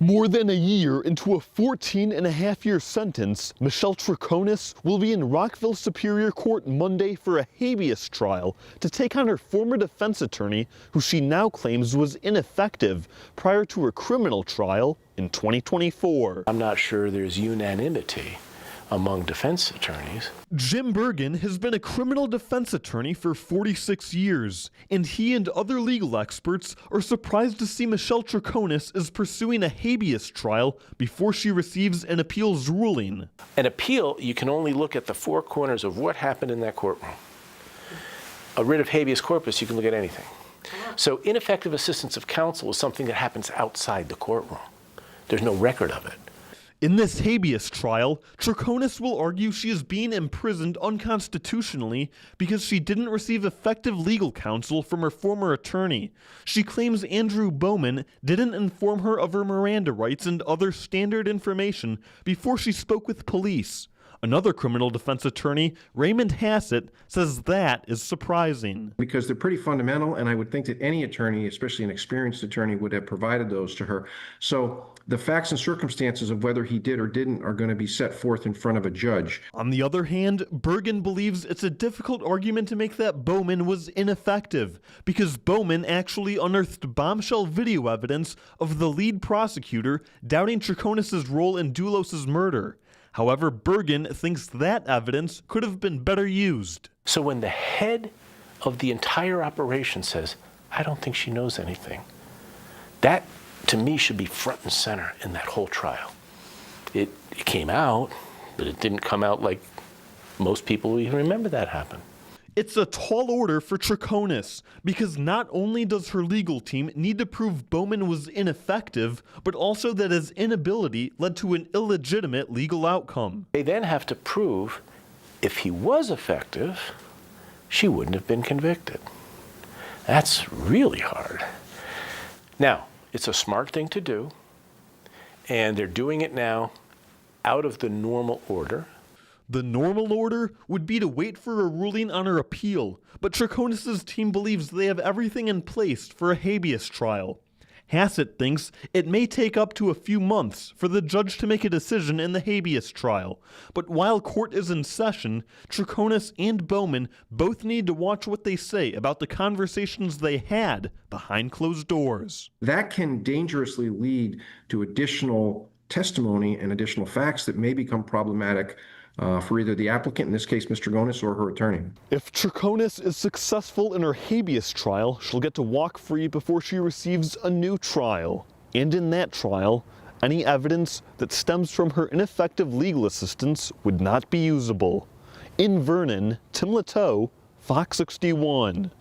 More than a year into a 14-and-a-half-year sentence, Michelle Troconis will be in Rockville Superior Court Monday for a habeas trial to take on her former defense attorney, who she now claims was ineffective prior to her criminal trial in 2024. I'm not sure there's unanimity among defense attorneys. Jim Bergen has been a criminal defense attorney for 46 years, and he and other legal experts are surprised to see Michelle Troconis is pursuing a habeas trial before she receives an appeals ruling. An appeal, you can only look at the four corners of what happened in that courtroom. A writ of habeas corpus, you can look at anything. So ineffective assistance of counsel is something that happens outside the courtroom. There's no record of it. In this habeas trial, Troconis will argue she is being imprisoned unconstitutionally because she didn't receive effective legal counsel from her former attorney. She claims Andrew Bowman didn't inform her of her Miranda rights and other standard information before she spoke with police. Another criminal defense attorney, Raymond Hassett, says that is surprising. Because they're pretty fundamental, and I would think that any attorney, especially an experienced attorney, would have provided those to her. So the facts and circumstances of whether he did or didn't are going to be set forth in front of a judge. On the other hand, Bergen believes it's a difficult argument to make that Bowman was ineffective, because Bowman actually unearthed bombshell video evidence of the lead prosecutor doubting Troconis' role in Dulos' murder. However, Bergen thinks that evidence could have been better used. So when the head of the entire operation says, I don't think she knows anything, that, to me, should be front and center in that whole trial. It came out, but it didn't come out like most people even remember that happened. It's a tall order for Troconis, because not only does her legal team need to prove Bowman was ineffective, but also that his inability led to an illegitimate legal outcome. They then have to prove if he was effective, she wouldn't have been convicted. That's really hard. Now, it's a smart thing to do, and they're doing it now out of the normal order. The normal order would be to wait for a ruling on her appeal, but Troconis' team believes they have everything in place for a habeas trial. Hassett thinks it may take up to a few months for the judge to make a decision in the habeas trial, but while court is in session, Troconis and Bowman both need to watch what they say about the conversations they had behind closed doors. That can dangerously lead to additional testimony and additional facts that may become problematic for either the applicant, in this case Mr. Troconis, or her attorney. If Troconis is successful in her habeas trial, she'll get to walk free before she receives a new trial. And in that trial, any evidence that stems from her ineffective legal assistance would not be usable. In Vernon, Tim Lateau, Fox 61.